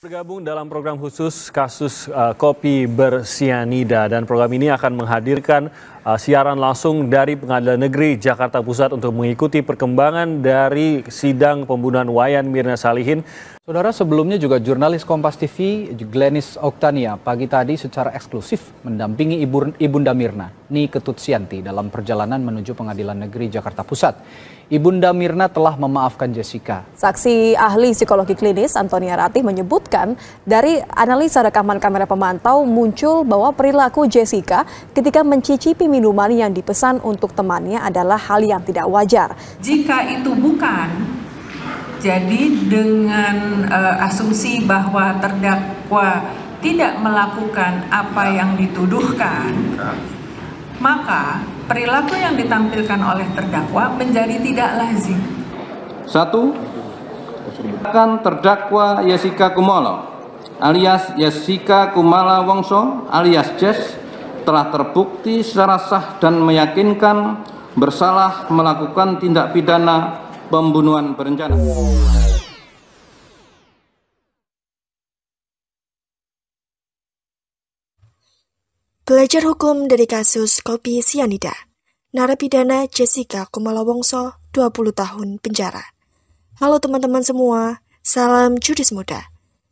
Bergabung dalam program khusus kasus kopi bersianida, dan program ini akan menghadirkan siaran langsung dari Pengadilan Negeri Jakarta Pusat untuk mengikuti perkembangan dari sidang pembunuhan Wayan Mirna Salihin. Saudara, sebelumnya juga jurnalis Kompas TV Glenis Oktania pagi tadi secara eksklusif mendampingi Ibunda Mirna, Ni Ketut-Sianti, dalam perjalanan menuju Pengadilan Negeri Jakarta Pusat. Ibunda Mirna telah memaafkan Jessica. Saksi ahli psikologi klinis Antonia Ratih menyebutkan dari analisa rekaman kamera pemantau muncul bahwa perilaku Jessica ketika mencicipi minuman yang dipesan untuk temannya adalah hal yang tidak wajar. Jika itu bukan, jadi dengan asumsi bahwa terdakwa tidak melakukan apa yang dituduhkan, maka perilaku yang ditampilkan oleh terdakwa menjadi tidak lazim. 1. Akan terdakwa Jessica Kumolo alias Jessica Kumala Wongso alias Jess telah terbukti secara sah dan meyakinkan bersalah melakukan tindak pidana pembunuhan berencana. Belajar hukum dari kasus kopi sianida. Narapidana Jessica Kumala Wongso, 20 tahun penjara. Halo teman-teman semua, salam judis muda.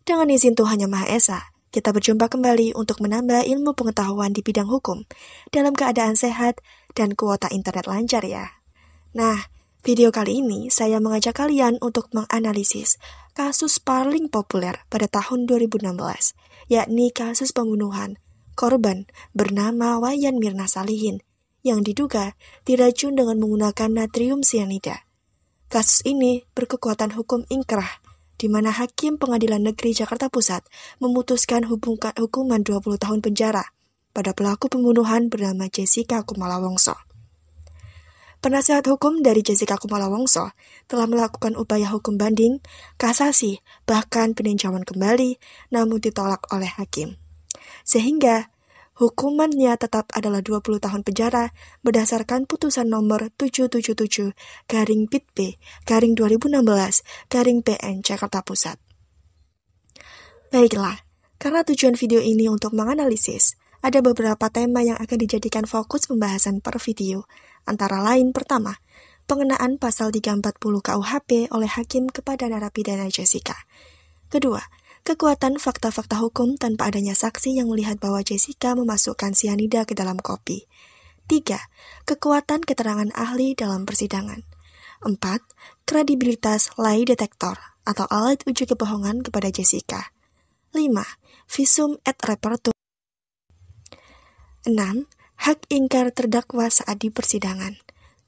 Dengan izin Tuhan Yang Maha Esa, kita berjumpa kembali untuk menambah ilmu pengetahuan di bidang hukum dalam keadaan sehat dan kuota internet lancar ya. Nah, video kali ini saya mengajak kalian untuk menganalisis kasus paling populer pada tahun 2016, yakni kasus pembunuhan korban bernama Wayan Mirna Salihin yang diduga diracun dengan menggunakan natrium sianida. Kasus ini berkekuatan hukum ingkrah, di mana Hakim Pengadilan Negeri Jakarta Pusat memutuskan hukuman 20 tahun penjara pada pelaku pembunuhan bernama Jessica Kumala Wongso. Penasehat hukum dari Jessica Kumala Wongso telah melakukan upaya hukum banding, kasasi, bahkan peninjauan kembali, namun ditolak oleh hakim. Sehingga hukumannya tetap adalah 20 tahun penjara berdasarkan putusan nomor 777-PIT-2016-PN Jakarta Pusat. Baiklah, karena tujuan video ini untuk menganalisis, ada beberapa tema yang akan dijadikan fokus pembahasan per video. Antara lain, pertama, pengenaan pasal 340 KUHP oleh hakim kepada narapidana Jessica. Kedua, kekuatan fakta-fakta hukum tanpa adanya saksi yang melihat bahwa Jessica memasukkan sianida ke dalam kopi. 3. Kekuatan keterangan ahli dalam persidangan. 4. Kredibilitas lie detector atau alat uji kebohongan kepada Jessica. 5. Visum et repertum. 6. Hak ingkar terdakwa saat di persidangan.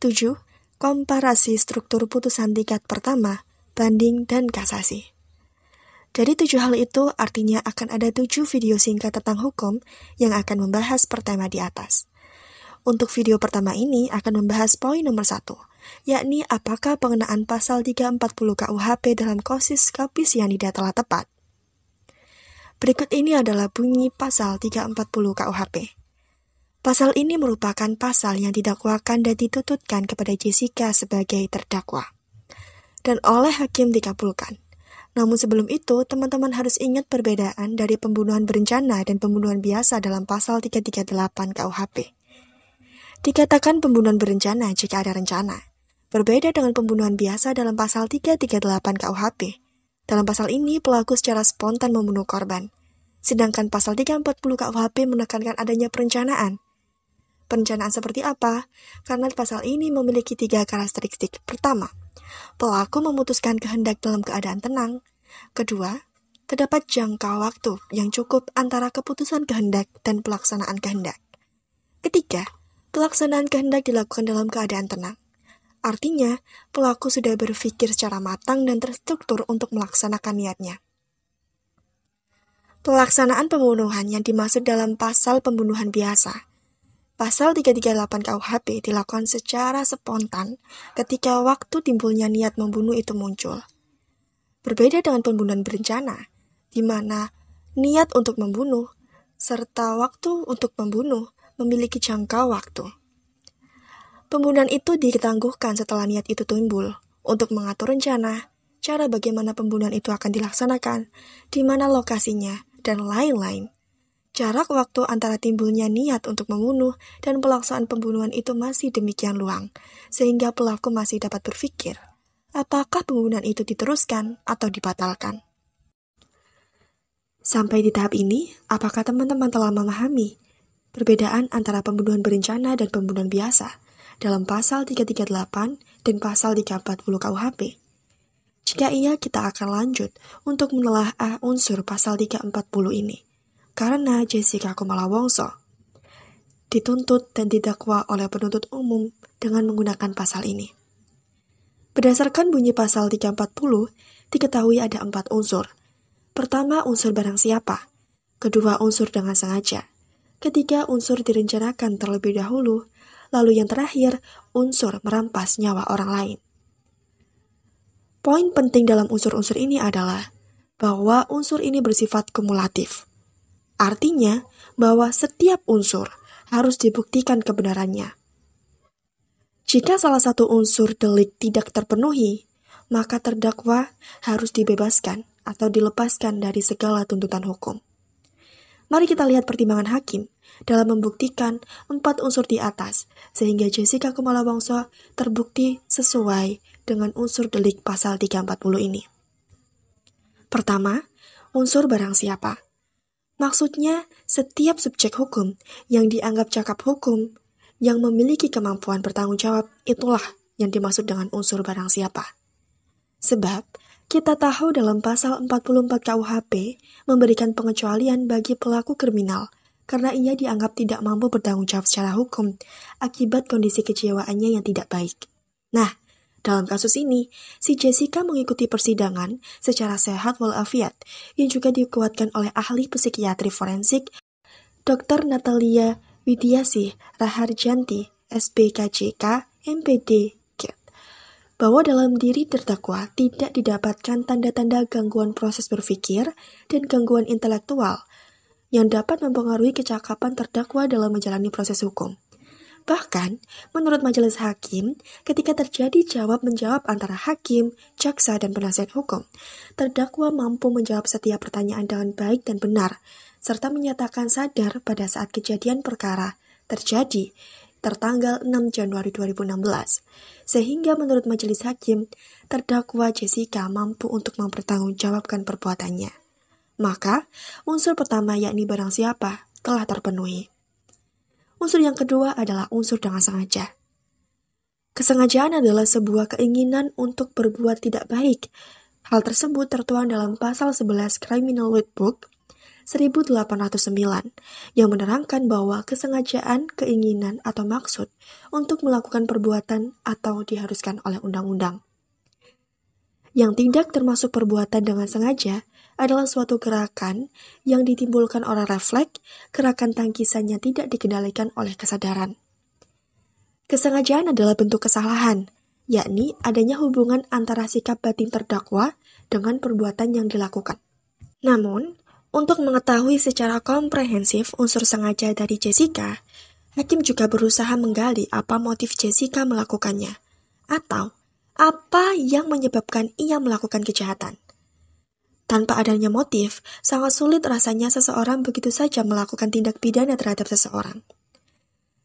7. Komparasi struktur putusan tingkat pertama, banding, dan kasasi. Dari 7 hal itu artinya akan ada 7 video singkat tentang hukum yang akan membahas per tema di atas. Untuk video pertama ini akan membahas poin nomor 1, yakni apakah pengenaan pasal 340 KUHP dalam kasus kopi sianida telah tepat. Berikut ini adalah bunyi pasal 340 KUHP. Pasal ini merupakan pasal yang didakwakan dan dituntutkan kepada Jessica sebagai terdakwa, dan oleh hakim dikabulkan. Namun sebelum itu, teman-teman harus ingat perbedaan dari pembunuhan berencana dan pembunuhan biasa dalam pasal 338 KUHP. Dikatakan pembunuhan berencana jika ada rencana. Berbeda dengan pembunuhan biasa dalam pasal 338 KUHP. Dalam pasal ini, pelaku secara spontan membunuh korban. Sedangkan pasal 340 KUHP menekankan adanya perencanaan. Perencanaan seperti apa? Karena pasal ini memiliki 3 karakteristik. Pertama, pelaku memutuskan kehendak dalam keadaan tenang. Kedua, terdapat jangka waktu yang cukup antara keputusan kehendak dan pelaksanaan kehendak. Ketiga, pelaksanaan kehendak dilakukan dalam keadaan tenang. Artinya, pelaku sudah berpikir secara matang dan terstruktur untuk melaksanakan niatnya. Pelaksanaan pembunuhan yang dimaksud dalam pasal pembunuhan biasa. Pasal 338 KUHP dilakukan secara spontan ketika waktu timbulnya niat membunuh itu muncul. Berbeda dengan pembunuhan berencana, di mana niat untuk membunuh serta waktu untuk membunuh memiliki jangka waktu. Pembunuhan itu ditangguhkan setelah niat itu timbul untuk mengatur rencana, cara bagaimana pembunuhan itu akan dilaksanakan, di mana lokasinya, dan lain-lain. Jarak waktu antara timbulnya niat untuk membunuh dan pelaksanaan pembunuhan itu masih demikian luang, sehingga pelaku masih dapat berpikir, apakah pembunuhan itu diteruskan atau dibatalkan. Sampai di tahap ini, apakah teman-teman telah memahami perbedaan antara pembunuhan berencana dan pembunuhan biasa dalam pasal 338 dan pasal 340 KUHP? Jika iya, kita akan lanjut untuk menelaah unsur pasal 340 ini. Karena Jessica Kumala Wongso dituntut dan didakwa oleh penuntut umum dengan menggunakan pasal ini. Berdasarkan bunyi pasal 340, diketahui ada 4 unsur. Pertama, unsur barang siapa. Kedua, unsur dengan sengaja. Ketiga, unsur direncanakan terlebih dahulu. Lalu yang terakhir, unsur merampas nyawa orang lain. Poin penting dalam unsur-unsur ini adalah bahwa unsur ini bersifat kumulatif. Artinya bahwa setiap unsur harus dibuktikan kebenarannya. Jika salah satu unsur delik tidak terpenuhi, maka terdakwa harus dibebaskan atau dilepaskan dari segala tuntutan hukum. Mari kita lihat pertimbangan hakim dalam membuktikan 4 unsur di atas, sehingga Jessica Kumala Wongso terbukti sesuai dengan unsur delik pasal 340 ini. Pertama, unsur barang siapa. Maksudnya, setiap subjek hukum yang dianggap cakap hukum yang memiliki kemampuan bertanggung jawab itulah yang dimaksud dengan unsur barang siapa. Sebab, kita tahu dalam pasal 44 KUHP memberikan pengecualian bagi pelaku kriminal karena ia dianggap tidak mampu bertanggung jawab secara hukum akibat kondisi kejiwaannya yang tidak baik. Nah, dalam kasus ini, si Jessica mengikuti persidangan secara sehat walafiat yang juga dikuatkan oleh ahli psikiatri forensik Dr. Natalia Widiasih Raharjanti, SPKJK, MPD, bahwa dalam diri terdakwa tidak didapatkan tanda-tanda gangguan proses berpikir dan gangguan intelektual yang dapat mempengaruhi kecakapan terdakwa dalam menjalani proses hukum. Bahkan, menurut majelis hakim, ketika terjadi jawab-menjawab antara hakim, jaksa, dan penasihat hukum, terdakwa mampu menjawab setiap pertanyaan dengan baik dan benar, serta menyatakan sadar pada saat kejadian perkara terjadi tertanggal 6 Januari 2016. Sehingga menurut majelis hakim, terdakwa Jessica mampu untuk mempertanggungjawabkan perbuatannya. Maka, unsur pertama yakni barang siapa telah terpenuhi. Unsur yang kedua adalah unsur dengan sengaja. Kesengajaan adalah sebuah keinginan untuk berbuat tidak baik. Hal tersebut tertuang dalam pasal 11 Criminal Law Book 1809 yang menerangkan bahwa kesengajaan, keinginan, atau maksud untuk melakukan perbuatan atau diharuskan oleh undang-undang. Yang tidak termasuk perbuatan dengan sengaja adalah suatu gerakan yang ditimbulkan oleh refleks, gerakan tangkisannya tidak dikendalikan oleh kesadaran. Kesengajaan adalah bentuk kesalahan, yakni adanya hubungan antara sikap batin terdakwa dengan perbuatan yang dilakukan. Namun, untuk mengetahui secara komprehensif unsur sengaja dari Jessica, hakim juga berusaha menggali apa motif Jessica melakukannya, atau apa yang menyebabkan ia melakukan kejahatan. Tanpa adanya motif, sangat sulit rasanya seseorang begitu saja melakukan tindak pidana terhadap seseorang.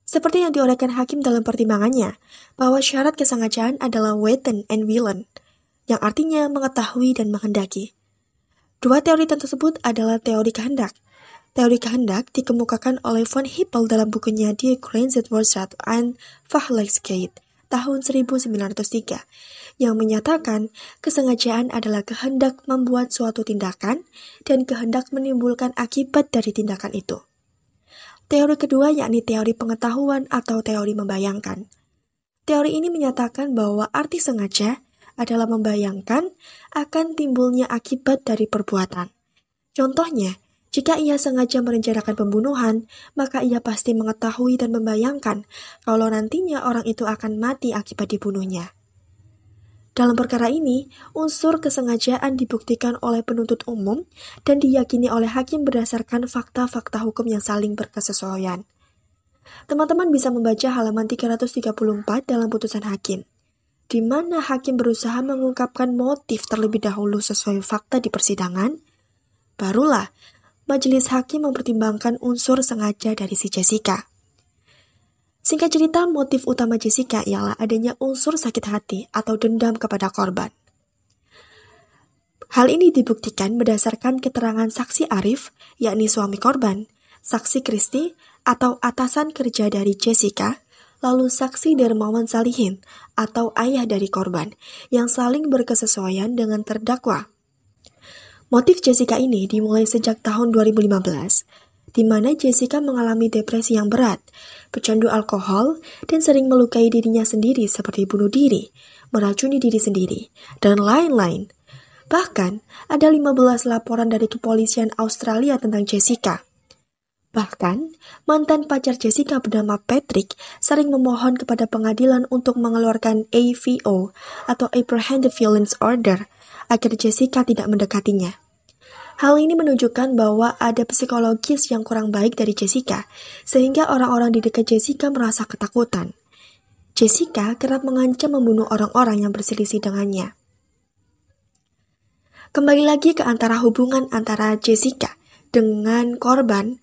Seperti yang diuraikan hakim dalam pertimbangannya, bahwa syarat kesengajaan adalah wanton and willing, yang artinya mengetahui dan menghendaki. Dua teori tersebut adalah teori kehendak. Teori kehendak dikemukakan oleh von Hippel dalam bukunya Die Grenzentwurzel and Verhältnismäßigkeit tahun 1903, yang menyatakan kesengajaan adalah kehendak membuat suatu tindakan dan kehendak menimbulkan akibat dari tindakan itu. Teori kedua yakni teori pengetahuan atau teori membayangkan. Teori ini menyatakan bahwa arti sengaja adalah membayangkan akan timbulnya akibat dari perbuatan. Contohnya, jika ia sengaja merencanakan pembunuhan, maka ia pasti mengetahui dan membayangkan kalau nantinya orang itu akan mati akibat dibunuhnya. Dalam perkara ini, unsur kesengajaan dibuktikan oleh penuntut umum dan diyakini oleh hakim berdasarkan fakta-fakta hukum yang saling berkesesuaian. Teman-teman bisa membaca halaman 334 dalam putusan hakim. di mana hakim berusaha mengungkapkan motif terlebih dahulu sesuai fakta di persidangan, barulah majelis hakim mempertimbangkan unsur sengaja dari si Jessica. Singkat cerita, motif utama Jessica ialah adanya unsur sakit hati atau dendam kepada korban. Hal ini dibuktikan berdasarkan keterangan saksi Arif, yakni suami korban, saksi Kristi atau atasan kerja dari Jessica, lalu saksi Dermawan Salihin atau ayah dari korban yang saling berkesesuaian dengan terdakwa. Motif Jessica ini dimulai sejak tahun 2015, di mana Jessica mengalami depresi yang berat, pecandu alkohol, dan sering melukai dirinya sendiri seperti bunuh diri, meracuni diri sendiri, dan lain-lain. Bahkan, ada 15 laporan dari kepolisian Australia tentang Jessica. Bahkan, mantan pacar Jessica bernama Patrick sering memohon kepada pengadilan untuk mengeluarkan AVO atau Apprehended Violence Order agar Jessica tidak mendekatinya. Hal ini menunjukkan bahwa ada psikologis yang kurang baik dari Jessica, sehingga orang-orang di dekat Jessica merasa ketakutan. Jessica kerap mengancam membunuh orang-orang yang berselisih dengannya. Kembali lagi ke hubungan antara Jessica dengan korban,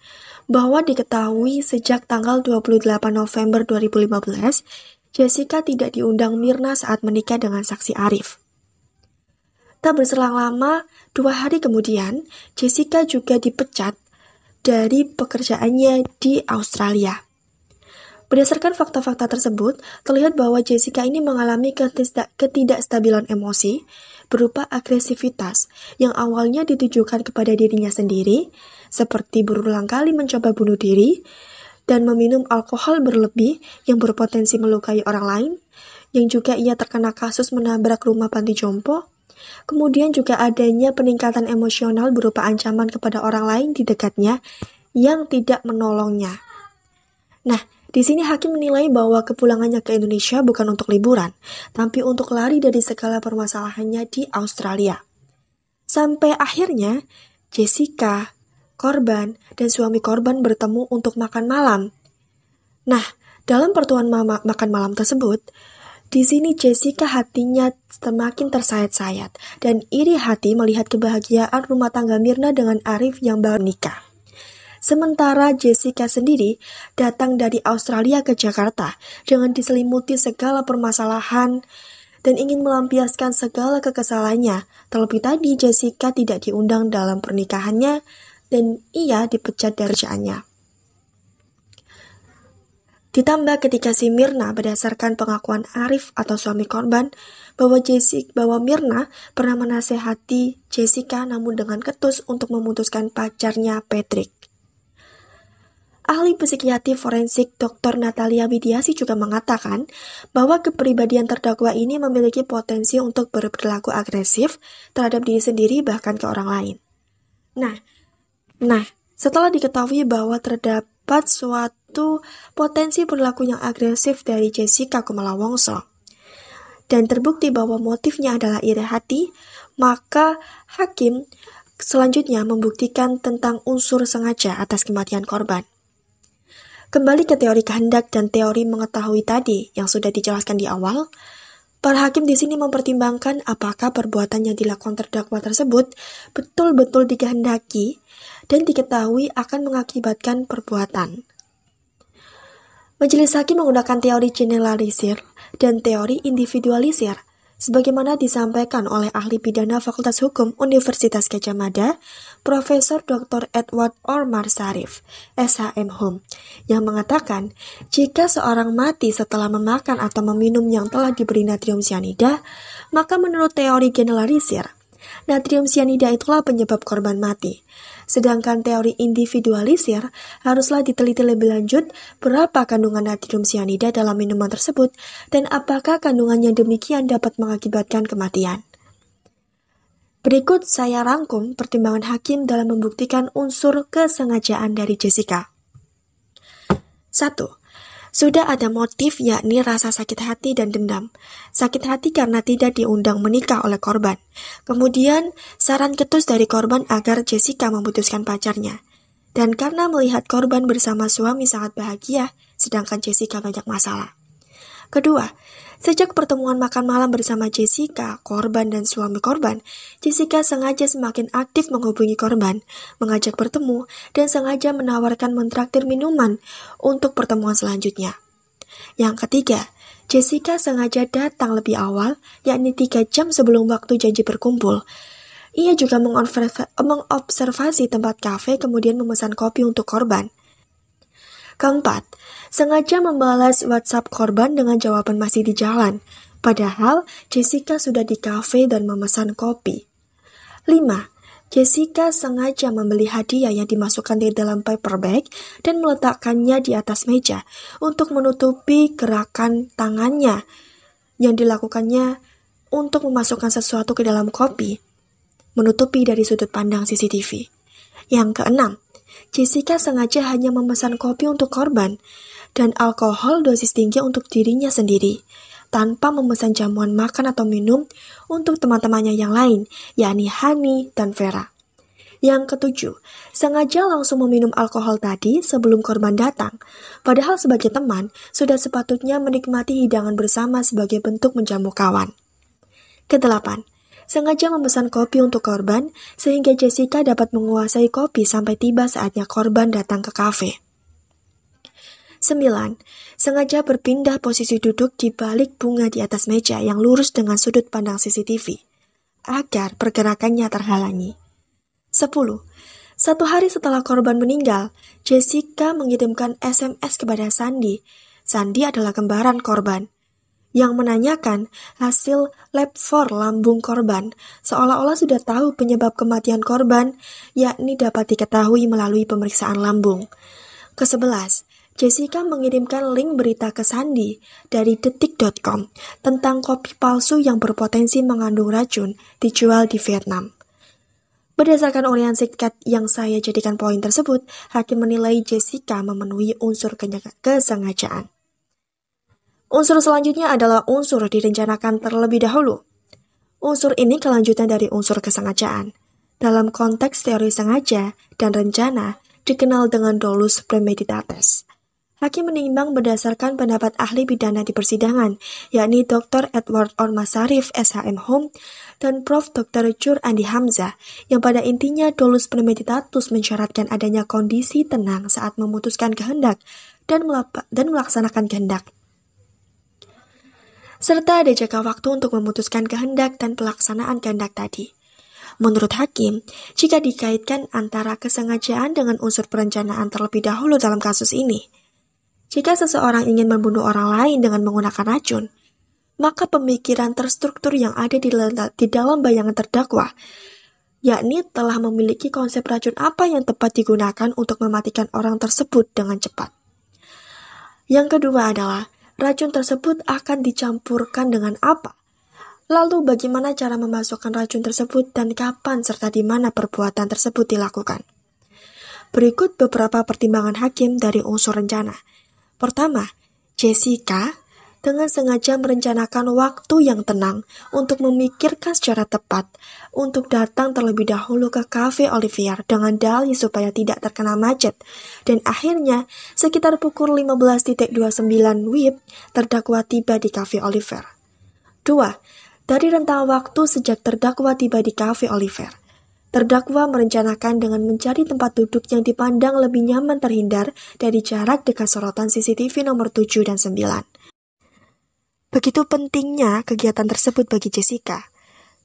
bahwa diketahui sejak tanggal 28 November 2015, Jessica tidak diundang Myrna saat menikah dengan saksi Arif. Tak berselang lama, 2 hari kemudian, Jessica juga dipecat dari pekerjaannya di Australia. Berdasarkan fakta-fakta tersebut, terlihat bahwa Jessica ini mengalami ketidakstabilan emosi berupa agresivitas yang awalnya ditujukan kepada dirinya sendiri, seperti berulang kali mencoba bunuh diri, dan meminum alkohol berlebih yang berpotensi melukai orang lain, yang juga ia terkena kasus menabrak rumah panti jompo. Kemudian juga adanya peningkatan emosional berupa ancaman kepada orang lain di dekatnya yang tidak menolongnya. Nah, di sini hakim menilai bahwa kepulangannya ke Indonesia bukan untuk liburan, tapi untuk lari dari segala permasalahannya di Australia. Sampai akhirnya, Jessica, korban, dan suami korban bertemu untuk makan malam. Nah, dalam pertemuan makan malam tersebut, di sini Jessica hatinya semakin tersayat-sayat dan iri hati melihat kebahagiaan rumah tangga Myrna dengan Arif yang baru nikah. Sementara Jessica sendiri datang dari Australia ke Jakarta dengan diselimuti segala permasalahan dan ingin melampiaskan segala kekesalannya. Terlebih tadi Jessica tidak diundang dalam pernikahannya dan ia dipecat dari kerjaannya. Ditambah ketika si Myrna berdasarkan pengakuan Arif atau suami korban bahwa Myrna pernah menasehati Jessica namun dengan ketus untuk memutuskan pacarnya Patrick. Ahli psikiatri forensik Dr. Natalia Widiasi juga mengatakan bahwa kepribadian terdakwa ini memiliki potensi untuk berperilaku agresif terhadap diri sendiri bahkan ke orang lain. Nah, setelah diketahui bahwa terdapat suatu potensi perilaku yang agresif dari Jessica Kumala Wongso dan terbukti bahwa motifnya adalah iri hati, maka hakim selanjutnya membuktikan tentang unsur sengaja atas kematian korban. Kembali ke teori kehendak dan teori mengetahui tadi yang sudah dijelaskan di awal, para hakim di sini mempertimbangkan apakah perbuatan yang dilakukan terdakwa tersebut betul-betul dikehendaki dan diketahui akan mengakibatkan perbuatan. Majelis hakim menggunakan teori generalisir dan teori individualisir, sebagaimana disampaikan oleh ahli pidana Fakultas Hukum Universitas Gadjah Mada, Profesor Dr. Edward Omar Sarif, SHM yang mengatakan jika seorang mati setelah memakan atau meminum yang telah diberi natrium cyanida, maka menurut teori generalisir, natrium cyanida itulah penyebab korban mati. Sedangkan teori individualisir haruslah diteliti lebih lanjut berapa kandungan natrium cyanida dalam minuman tersebut dan apakah kandungannya demikian dapat mengakibatkan kematian. Berikut saya rangkum pertimbangan hakim dalam membuktikan unsur kesengajaan dari Jessica. 1. Sudah ada motif yakni rasa sakit hati dan dendam. Sakit hati karena tidak diundang menikah oleh korban. Kemudian, saran ketus dari korban agar Jessica memutuskan pacarnya. Dan karena melihat korban bersama suami sangat bahagia, sedangkan Jessica banyak masalah. Kedua, sejak pertemuan makan malam bersama Jessica, korban dan suami korban, Jessica sengaja semakin aktif menghubungi korban, mengajak bertemu, dan sengaja menawarkan mentraktir minuman untuk pertemuan selanjutnya. Yang ketiga, Jessica sengaja datang lebih awal, yakni 3 jam sebelum waktu janji berkumpul. Ia juga mengobservasi tempat kafe kemudian memesan kopi untuk korban. Keempat, sengaja membalas WhatsApp korban dengan jawaban masih di jalan, padahal Jessica sudah di kafe dan memesan kopi. 5. Jessica sengaja membeli hadiah yang dimasukkan di dalam paper bag dan meletakkannya di atas meja untuk menutupi gerakan tangannya yang dilakukannya untuk memasukkan sesuatu ke dalam kopi, menutupi dari sudut pandang CCTV. Yang keenam, Jessica sengaja hanya memesan kopi untuk korban dan alkohol dosis tinggi untuk dirinya sendiri, tanpa memesan jamuan makan atau minum untuk teman-temannya yang lain, yakni Hani dan Vera. Yang ketujuh, sengaja langsung meminum alkohol tadi sebelum korban datang, padahal sebagai teman, sudah sepatutnya menikmati hidangan bersama sebagai bentuk menjamu kawan. Kedelapan, sengaja memesan kopi untuk korban sehingga Jessica dapat menguasai kopi sampai tiba saatnya korban datang ke kafe. 9. Sengaja berpindah posisi duduk di balik bunga di atas meja yang lurus dengan sudut pandang CCTV, agar pergerakannya terhalangi. 10. Satu hari setelah korban meninggal, Jessica mengirimkan SMS kepada Sandy. Sandy adalah kembaran korban, yang menanyakan hasil lab for lambung korban, seolah-olah sudah tahu penyebab kematian korban, yakni dapat diketahui melalui pemeriksaan lambung. Ke-11, Jessica mengirimkan link berita ke Sandy dari detik.com tentang kopi palsu yang berpotensi mengandung racun dijual di Vietnam. Berdasarkan uraian singkat yang saya jadikan poin tersebut, hakim menilai Jessica memenuhi unsur kesengajaan. Unsur selanjutnya adalah unsur direncanakan terlebih dahulu. Unsur ini kelanjutan dari unsur kesengajaan. Dalam konteks teori sengaja dan rencana, dikenal dengan dolus premeditatis. Hakim menimbang berdasarkan pendapat ahli pidana di persidangan, yakni Dr. Edward Orma Sarif, SHM dan Prof. Dr. Jur Andi Hamzah, yang pada intinya dolus premeditatus mensyaratkan adanya kondisi tenang saat memutuskan kehendak dan melaksanakan kehendak, serta ada jangka waktu untuk memutuskan kehendak dan pelaksanaan kehendak tadi. Menurut hakim, jika dikaitkan antara kesengajaan dengan unsur perencanaan terlebih dahulu dalam kasus ini, jika seseorang ingin membunuh orang lain dengan menggunakan racun, maka pemikiran terstruktur yang ada di dalam bayangan terdakwa, yakni telah memiliki konsep racun apa yang tepat digunakan untuk mematikan orang tersebut dengan cepat. Yang kedua adalah, racun tersebut akan dicampurkan dengan apa? Lalu bagaimana cara memasukkan racun tersebut dan kapan serta di mana perbuatan tersebut dilakukan? Berikut beberapa pertimbangan hakim dari unsur rencana. Pertama, Jessica dengan sengaja merencanakan waktu yang tenang untuk memikirkan secara tepat untuk datang terlebih dahulu ke Cafe Olivier dengan dalih supaya tidak terkena macet, dan akhirnya sekitar pukul 15.29 WIB terdakwa tiba di Cafe Olivier. 2. Dari rentang waktu sejak terdakwa tiba di Cafe Olivier, terdakwa merencanakan dengan mencari tempat duduk yang dipandang lebih nyaman terhindar dari jarak dekat sorotan CCTV nomor 7 dan 9. Begitu pentingnya kegiatan tersebut bagi Jessica,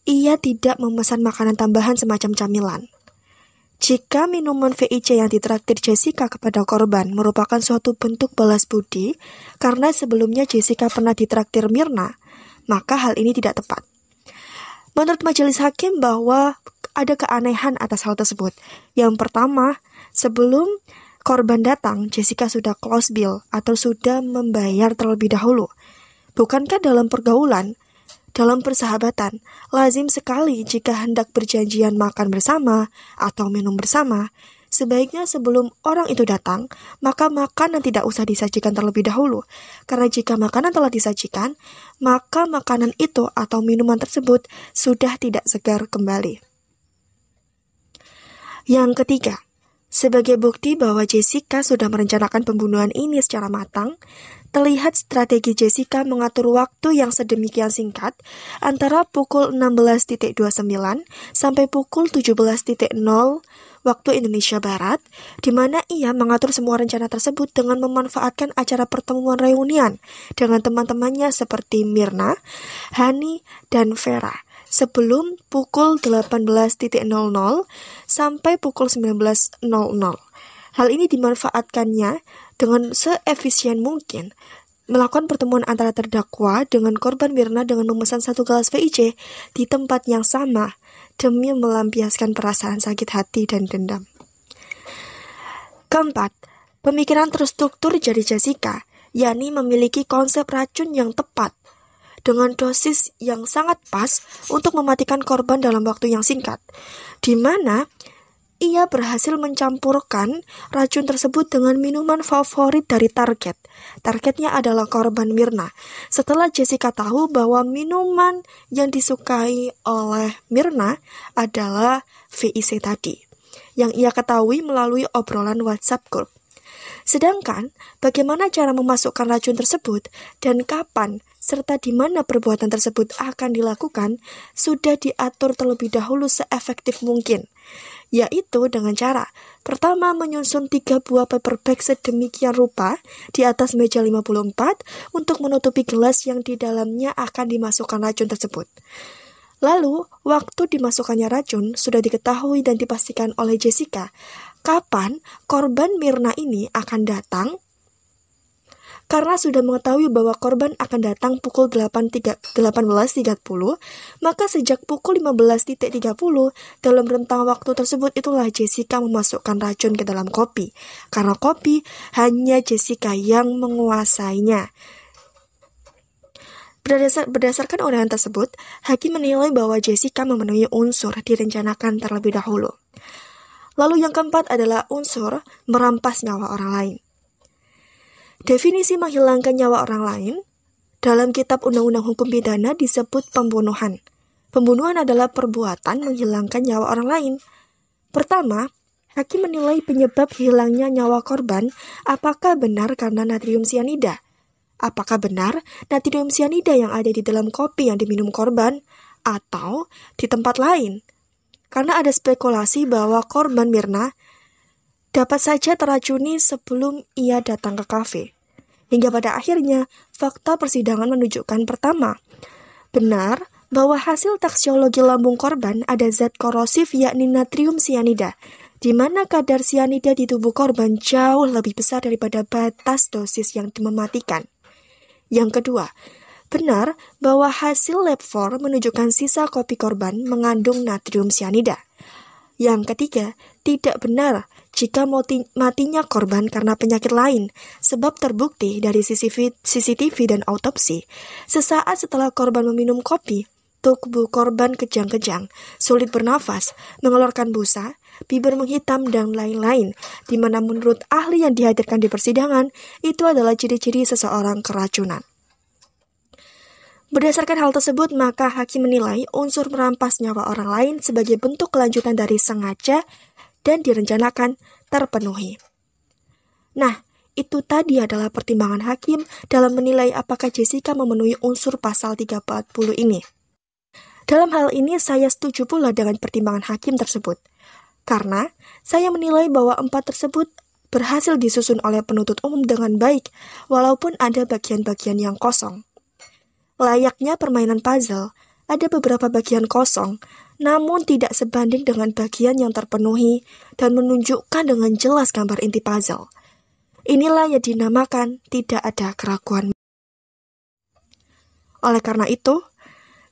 ia tidak memesan makanan tambahan semacam camilan. Jika minuman VIC yang ditraktir Jessica kepada korban merupakan suatu bentuk balas budi karena sebelumnya Jessica pernah ditraktir Mirna, maka hal ini tidak tepat. Menurut majelis hakim bahwa ada keanehan atas hal tersebut. Yang pertama, sebelum korban datang, Jessica sudah close bill atau sudah membayar terlebih dahulu. Bukankah dalam pergaulan, dalam persahabatan, lazim sekali jika hendak berjanjian makan bersama atau minum bersama, sebaiknya sebelum orang itu datang, maka makanan tidak usah disajikan terlebih dahulu. Karena jika makanan telah disajikan, maka makanan itu atau minuman tersebut sudah tidak segar kembali. Yang ketiga, sebagai bukti bahwa Jessica sudah merencanakan pembunuhan ini secara matang, terlihat strategi Jessica mengatur waktu yang sedemikian singkat antara pukul 16.29 sampai pukul 17.0 waktu Indonesia Barat, di mana ia mengatur semua rencana tersebut dengan memanfaatkan acara pertemuan reunian dengan teman-temannya seperti Mirna, Hani, dan Vera sebelum pukul 18.00 sampai pukul 19.00. Hal ini dimanfaatkannya dengan seefisien mungkin, melakukan pertemuan antara terdakwa dengan korban Mirna dengan memesan 1 gelas VIC di tempat yang sama demi melampiaskan perasaan sakit hati dan dendam. Keempat, pemikiran terstruktur dari Jessica, yakni memiliki konsep racun yang tepat dengan dosis yang sangat pas untuk mematikan korban dalam waktu yang singkat, di mana ia berhasil mencampurkan racun tersebut dengan minuman favorit dari target. Targetnya adalah korban Mirna. Setelah Jessica tahu bahwa minuman yang disukai oleh Mirna adalah VIC tadi, yang ia ketahui melalui obrolan WhatsApp group. Sedangkan, bagaimana cara memasukkan racun tersebut dan kapan serta di mana perbuatan tersebut akan dilakukan sudah diatur terlebih dahulu seefektif mungkin, yaitu dengan cara pertama menyusun 3 buah paper bag sedemikian rupa di atas meja 54 untuk menutupi gelas yang di dalamnya akan dimasukkan racun tersebut. Lalu, waktu dimasukkannya racun sudah diketahui dan dipastikan oleh Jessica kapan korban Mirna ini akan datang. Karena sudah mengetahui bahwa korban akan datang pukul 18.30, maka sejak pukul 15.30 dalam rentang waktu tersebut itulah Jessica memasukkan racun ke dalam kopi. Karena kopi hanya Jessica yang menguasainya. Berdasarkan uraian tersebut, hakim menilai bahwa Jessica memenuhi unsur direncanakan terlebih dahulu. Lalu yang keempat adalah unsur merampas nyawa orang lain. Definisi menghilangkan nyawa orang lain dalam kitab Undang-Undang Hukum Pidana disebut pembunuhan. Pembunuhan adalah perbuatan menghilangkan nyawa orang lain. Pertama, hakim menilai penyebab hilangnya nyawa korban apakah benar karena natrium sianida. Apakah benar natrium sianida yang ada di dalam kopi yang diminum korban atau di tempat lain? Karena ada spekulasi bahwa korban Mirna dapat saja teracuni sebelum ia datang ke kafe. Hingga pada akhirnya, fakta persidangan menunjukkan pertama, benar bahwa hasil toksologi lambung korban ada zat korosif yakni natrium sianida, di mana kadar sianida di tubuh korban jauh lebih besar daripada batas dosis yang mematikan. Yang kedua, benar bahwa hasil lab 4 menunjukkan sisa kopi korban mengandung natrium sianida. Yang ketiga, tidak benar jika matinya korban karena penyakit lain, sebab terbukti dari CCTV dan autopsi, sesaat setelah korban meminum kopi, tubuh korban kejang-kejang, sulit bernafas, mengeluarkan busa, bibir menghitam, dan lain-lain, di mana menurut ahli yang dihadirkan di persidangan, itu adalah ciri-ciri seseorang keracunan. Berdasarkan hal tersebut, maka hakim menilai unsur merampas nyawa orang lain sebagai bentuk kelanjutan dari sengaja dan direncanakan terpenuhi. Nah, itu tadi adalah pertimbangan hakim dalam menilai apakah Jessica memenuhi unsur pasal 340 ini. Dalam hal ini, saya setuju pula dengan pertimbangan hakim tersebut, karena saya menilai bahwa 4 tersebut berhasil disusun oleh penuntut umum dengan baik, walaupun ada bagian-bagian yang kosong. Layaknya permainan puzzle, ada beberapa bagian kosong, namun tidak sebanding dengan bagian yang terpenuhi dan menunjukkan dengan jelas gambar inti puzzle. Inilah yang dinamakan tidak ada keraguan. Oleh karena itu,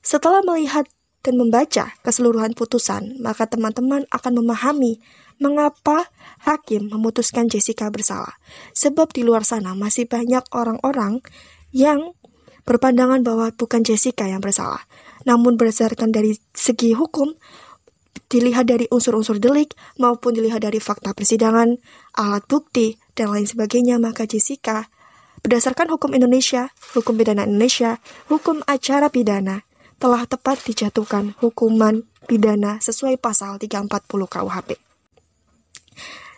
setelah melihat dan membaca keseluruhan putusan, maka teman-teman akan memahami mengapa hakim memutuskan Jessica bersalah. Sebab di luar sana masih banyak orang-orang yang berpandangan bahwa bukan Jessica yang bersalah. Namun berdasarkan dari segi hukum, dilihat dari unsur-unsur delik maupun dilihat dari fakta persidangan, alat bukti, dan lain sebagainya, maka Jessica berdasarkan hukum Indonesia, hukum pidana Indonesia, hukum acara pidana, telah tepat dijatuhkan hukuman pidana sesuai pasal 340 KUHP.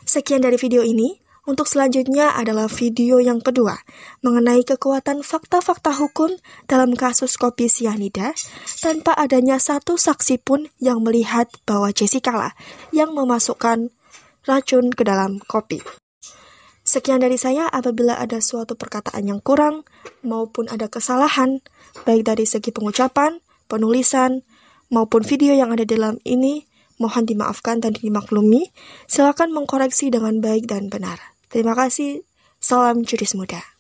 Sekian dari video ini. Untuk selanjutnya adalah video yang kedua mengenai kekuatan fakta-fakta hukum dalam kasus kopi sianida tanpa adanya satu saksi pun yang melihat bahwa Jessica lah yang memasukkan racun ke dalam kopi. Sekian dari saya. Apabila ada suatu perkataan yang kurang maupun ada kesalahan baik dari segi pengucapan, penulisan maupun video yang ada dalam ini, mohon dimaafkan dan dimaklumi. Silakan mengkoreksi dengan baik dan benar. Terima kasih. Salam Judis Muda.